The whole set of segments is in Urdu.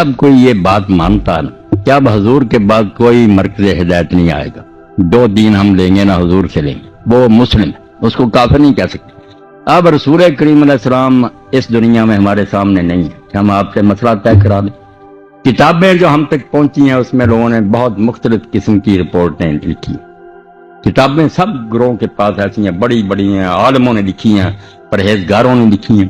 سب کوئی یہ بات مانتا ہے کہ اب حضور کے بعد کوئی مرکز ہدایت نہیں آئے گا، جو دین ہم لیں گے نہ حضور سے لیں گے، وہ مسلم ہے، اس کو کافر نہیں کہہ سکتے۔ اب رسول کریم علیہ السلام اس دنیا میں ہمارے سامنے نہیں ہے کہ ہم آپ سے مسئلہ طے کرا دیں۔ کتابیں جو ہم تک پہنچی ہیں اس میں لوگوں نے بہت مختلف قسم کی رپورٹیں لکھی ہیں۔ کتابیں سب گروہوں کے پاس ایسی ہیں، بڑی بڑی ہیں، عالموں نے لکھی ہیں، پرہیزگاروں نے لکھی ہیں۔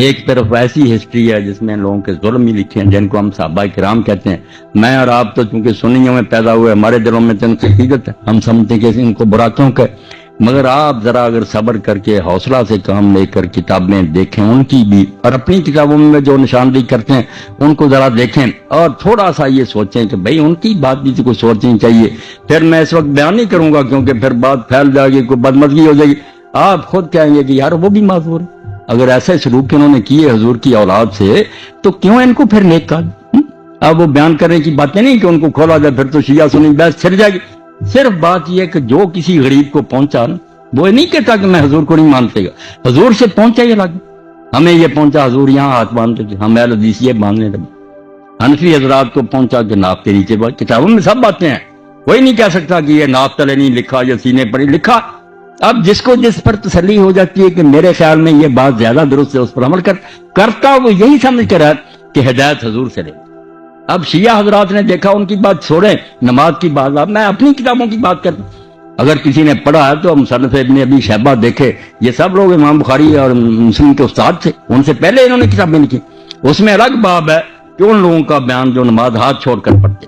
ایک طرف ایسی ہسٹری ہے جس میں لوگوں کے ظلم ہی لکھے ہیں، جن کو ہم صحابہ کرام کہتے ہیں۔ میں اور آپ تو چونکہ سنیوں میں پیدا ہوئے، ہمارے دلوں میں تو ان کی حقیقت ہے، ہم سمجھتے ہیں کہ ان کو برا کیوں کہ، مگر آپ ذرا اگر صبر کر کے حوصلہ سے کام لے کر کتابیں دیکھیں ان کی بھی، اور اپنی کتابوں میں جو نشاندہی کرتے ہیں ان کو ذرا دیکھیں، اور تھوڑا سا یہ سوچیں کہ بھئی ان کی بات بھی تو کوئی سوچنی چاہیے۔ پھر میں اس وقت بیان نہیں کروں گا کیونکہ پھر بات پھیل جائے گی، کوئی بدمزگی ہو جائے گی، آپ خود کہیں گے کہ یار وہ بھی معذور ہے۔ اگر ایسے سلوک انہوں نے کیے حضور کی اولاد سے تو کیوں ان کو پھر نیک کہا؟ اب وہ بیان کرنے کی باتیں نہیں کہ ان کو کھولا جائے، پھر تو شیعہ سنی بحث چھڑ جائے گی۔ صرف بات یہ کہ جو کسی غریب کو پہنچا نا، وہ نہیں کہتا کہ میں حضور کو نہیں مانتے گا، حضور سے پہنچا یہ لگ، ہمیں یہ پہنچا حضور یہاں ہاتھ باندھتے تھے، ہم اہل حدیث یہ باندھنے لگے۔ حنفی حضرات کو پہنچا کہ ناف کے نیچے بات، کتابوں میں سب باتیں ہیں، کوئی نہیں کہہ سکتا کہ یہ ناف تلے نہیں لکھا یا سینے پر ہی لکھا۔ اب جس کو جس پر تسلی ہو جاتی ہے کہ میرے خیال میں یہ بات زیادہ درست ہے، اس پر عمل کرتا وہ یہی سمجھ کر ہے کہ ہدایت حضور سے لے۔ اب شیعہ حضرات نے دیکھا، ان کی بات چھوڑیں، نماز کی بات، اب میں اپنی کتابوں کی بات کرتا ہوں۔ اگر کسی نے پڑھا ہے تو مصنف ابن ابی شیبہ دیکھے، یہ سب لوگ امام بخاری اور مسلم کے استاد تھے، ان سے پہلے انہوں نے کتابیں لکھی۔ اس میں الگ باب ہے کہ ان لوگوں کا بیان جو نماز ہاتھ چھوڑ کر پڑھتے،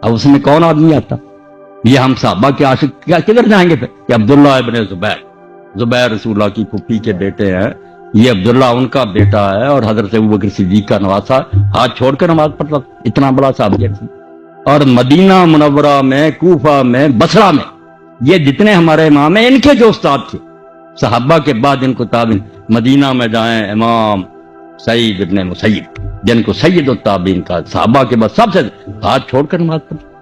اب اس میں کون آدمی آتا؟ یہ ہم صحابہ کے عاشق کدھر جائیں گے پھر کہ عبداللہ ابن زبیر رسول اللہ کی پھوپھی کے بیٹے ہیں، یہ عبداللہ ان کا بیٹا ہے اور حضرت ابوبکر صدیق کا نواسا، ہاتھ چھوڑ کر نماز پڑھتا، اتنا بڑا صحابی۔ اور مدینہ منورہ میں، کوفہ میں، بصرہ میں یہ جتنے ہمارے امام ہیں ان کے جو استاد تھے صحابہ کے بعد ان کو تابعین، مدینہ میں جائیں امام سعید ابن مسیب جن کو سید التابعین کا، صحابہ کے بعد سب سے ہاتھ چھوڑ کر نماز پڑھتے۔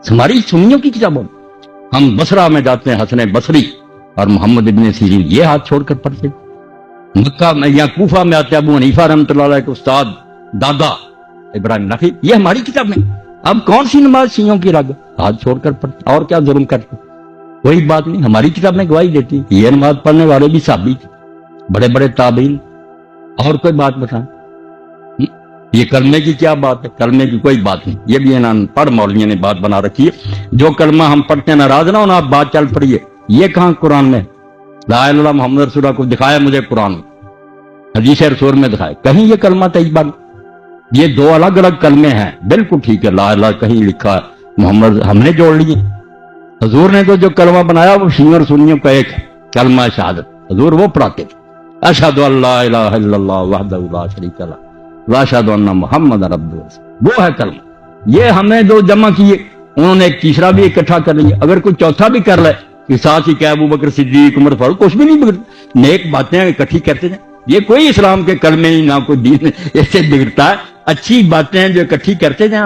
ہماری سنیوں کی کتابوں ہم بصرہ میں جاتے ہیں، حسن بصری اور محمد ابن سیرین یہ ہاتھ چھوڑ کر پڑھتے۔ مکہ میں یا کوفہ میں آتے ابو حنیفہ رحمۃ اللہ علیہ کے استاد دادا ابراہیم نخعی، یہ ہماری کتاب میں۔ اب کون سی نماز شیعوں کی رگ ہاتھ چھوڑ کر پڑھتے اور کیا ظلم کرتے؟ کوئی بات نہیں، ہماری کتاب میں گواہی دیتی یہ نماز پڑھنے والے بھی صحابی تھے، بڑے بڑے تابعین۔ اور کوئی بات بتائیں، یہ کلمے کی کیا بات ہے؟ کلمے کی کوئی بات نہیں، یہ بھی انہوں پڑھ مولویوں نے بات بنا رکھی ہے، جو کلمہ ہم پڑھتے ہیں ناراض نہ ہونا، آپ بات چل پڑیے۔ یہ کہاں قرآن میں لا الہ الا اللہ محمد رسول اللہ کو دکھایا مجھے قرآن میں، حدیث رسول میں دکھایا کہیں یہ کلمہ طیبہ؟ یہ دو الگ الگ کلمے ہیں، بالکل ٹھیک ہے، لا الہ کہیں لکھا ہے، محمد ہم نے جوڑ لیے۔ حضور نے تو جو کلمہ بنایا وہ شیعوں اور سنیوں کا ایک ہے، کلمہ شہادت، حضور وہ پڑھاتے تھے، اشہد ان لا الہ الا اللہ وحدہ لا شریک لہ واشہد ان محمد رسول اللہ، وہ ہے کلمہ۔ یہ ہمیں دو جمع کیے، انہوں نے ایک تیسرا بھی اکٹھا کر لیا، اگر کوئی چوتھا بھی کر لے کہ ساتھ ہی کہ ابوبکر صدیق عمر فاروق، کچھ بھی نہیں بگڑتا، نیک باتیں اکٹھی کرتے ہیں۔ یہ کوئی اسلام کے کلمے نہیں، نہ کوئی دین اس سے بگڑتا ہے، اچھی باتیں جو اکٹھی کرتے ہیں۔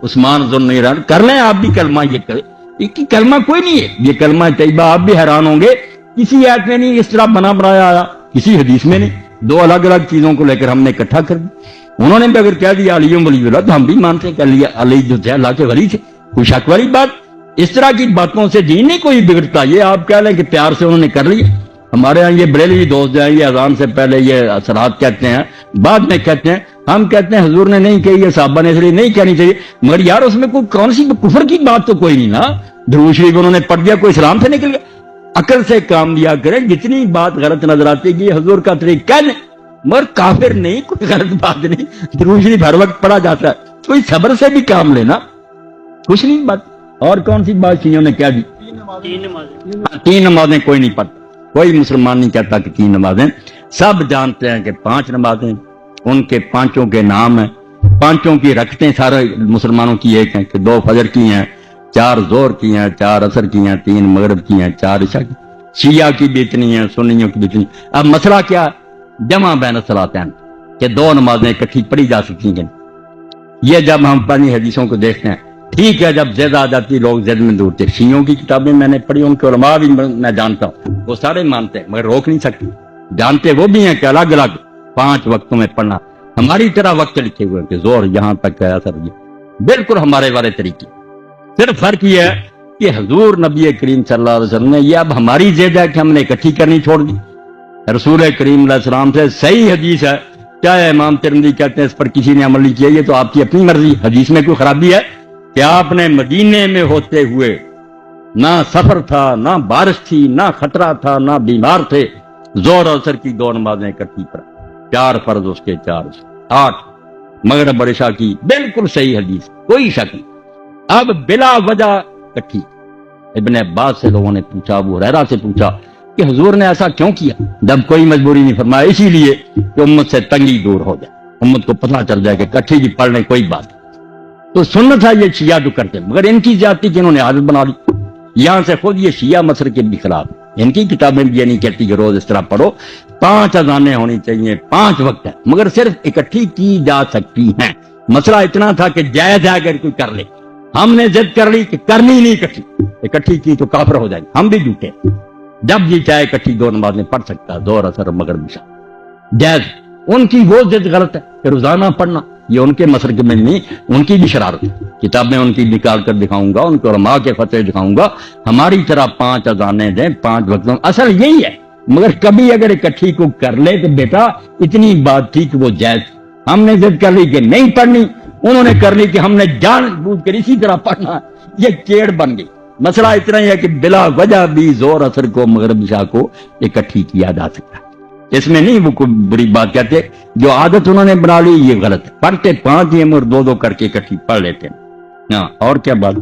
عثمان ذوالنورین کر لیں آپ بھی کلمہ، یہ کریں، یہ کلمہ کوئی نہیں ہے، یہ کلمہ طیبہ۔ آپ بھی حیران ہوں گے کسی آیت میں نہیں اس طرح بنا بنایا آیا، کسی حدیث میں نہیں، دو الگ الگ چیزوں کو لے کر ہم نے اکٹھا کر دیا۔ انہوں نے بھی اگر کہہ دیا علی ولی اللہ تو ہم بھی مانتے ہیں کہ علی جو تھے اللہ کے ولی تھے، کوئی شک والی بات؟ اس طرح کی باتوں سے دین نہیں کوئی بگڑتا، یہ آپ کہہ لیں کہ پیار سے انہوں نے کر لیا۔ ہمارے ہاں یہ بریلوی دوست جو ہیں یہ اذان سے پہلے یہ اثرات کہتے ہیں، بعد میں کہتے ہیں، ہم کہتے ہیں حضور نے نہیں کہی، یہ صحابہ نے اس لیے نہیں کہنی چاہیے، مگر یار اس میں کوئی کون سی کفر کی بات تو کوئی نہیں نا، درود شریف انہوں نے پڑھ دیا، کوئی اسلام سے نکل گیا؟ عقل سے کام لیا کریں، جتنی بات غلط نظر آتی ہے کہ حضور کا طریقہ کہہ لیں، مگر کافر نہیں، کوئی غلط بات نہیں، درود شریف ہر وقت پڑھا جاتا ہے، کوئی صبر سے بھی کام لینا، کچھ نہیں بات۔ اور کون سی بات چیزوں نے کیا دی؟ تین نمازیں کوئی نہیں پڑھتا، کوئی مسلمان نہیں کہتا کہ تین نمازیں، سب جانتے ہیں کہ 5 نمازیں، ان کے 5 کے نام ہیں، 5 کی رکھتے ہیں سارے مسلمانوں کی ایک ہیں کہ 2 فجر کی ہیں، 4 ظہر کی ہیں، 4 عصر کی ہیں، 3 مغرب کی ہیں، 4 عشاء کی۔ شیعہ کی بھی اتنی ہیں، سنیوں کی بھی اتنی۔ اب مسئلہ کیا ہے؟ جمع بین الصلاتین، کہ 2 نمازیں اکٹھی پڑھی جا سکتی ہیں۔ یہ جب ہم پڑھی حدیثوں کو دیکھتے ہیں، ٹھیک ہے، جب زد آ جاتی لوگ زد میں دورتے۔ شیعوں کی کتابیں میں نے پڑھی، ان کے علماء بھی میں جانتا ہوں، وہ سارے مانتے ہیں، مگر روک نہیں سکتے، جانتے وہ بھی ہیں کہ الگ الگ 5 وقتوں میں پڑھنا۔ ہماری طرح وقت لکھے ہوئے کہ زور یہاں تک ہے، اثر یہ بالکل ہمارے والے طریقے. صرف فرق یہ ہے کہ حضور نبی کریم صلی اللہ علیہ وسلم نے یہ اب ہماری زد ہے کہ ہم نے اکٹھی کرنی چھوڑ دی. رسول کریم علیہ السلام سے صحیح حدیث ہے، چاہے امام ترمذی کہتے ہیں اس پر کسی نے عمل نہیں کیا، یہ تو آپ کی اپنی مرضی. حدیث میں کوئی خرابی ہے کہ آپ نے مدینے میں ہوتے ہوئے نہ سفر تھا، نہ بارش تھی، نہ خطرہ تھا، نہ بیمار تھے، زور اور عصر کی 2 نمازیں اکٹھی پڑھ، 4 فرض اس کے 4 8 مغرب اور عشاء کی، بالکل صحیح حدیث، کوئی شک نہیں. اب بلا وجہ اکٹھی. ابن عباس سے لوگوں نے پوچھا، ابو ہریرہ سے پوچھا کہ حضور نے ایسا کیوں کیا؟ جب کوئی مجبوری نہیں فرمایا، اسی لیے کہ امت سے تنگی دور ہو جائے، امت کو پتہ چل جائے کہ اکٹھی کی پڑھ لیں کوئی بات. تو سنت ہے یہ شیعہ جو کرتے، مگر ان کی زیادتی کہ انہوں نے عادت بنا لی. یہاں سے خود یہ شیعہ مسر کے بھی خلاف، ان کی کتابیں بھی یہ نہیں کہتی کہ روز اس طرح پڑھو، 5 اذانیں ہونی چاہیے، 5 وقت ہے، مگر صرف اکٹھی کی جا سکتی ہیں. مسئلہ اتنا تھا کہ جائز ہے اگر کوئی کر لے، ہم نے ضد کر لی کہ کرنی نہیں اکٹھی کی تو کافر ہو جائیں گے. ہم بھی جھوٹے، جب جی چاہے اکٹھی 2 نمازیں پڑھ سکتا ہے، ظہر اثر مغرب عشاء جائز. ان کی وہ ضد غلط ہے کہ روزانہ پڑھنا، یہ ان کے مسلک میں نہیں، ان کی بھی شرارت ہے. کتابیں ان کی نکال کر دکھاؤں گا، ان کے علماء کے فتوے دکھاؤں گا. ہماری طرح 5 اذانیں دیں، 5 وقتوں، اصل یہی ہے. مگر کبھی اگر اکٹھی کو کر لے تو بیٹا اتنی بات تھی کہ وہ جائز. ہم نے ضد کر لی کہ نہیں پڑھنی، انہوں نے کر لی کہ ہم نے جان بوجھ کر اسی طرح پڑھنا، یہ کیڑ بن گئی. مسئلہ اتنا ہی ہے کہ بلا وجہ بھی زور اثر کو مغرب عشاء کو اکٹھی کیا جا سکتا ہے. اس میں نہیں وہ کوئی بری بات کہتے، جو عادت انہوں نے بنا لی یہ غلط ہے. پڑھتے 5 ہی ہم اور 2 کر کے اکٹھی پڑھ لیتے ہیں. ہاں اور کیا بات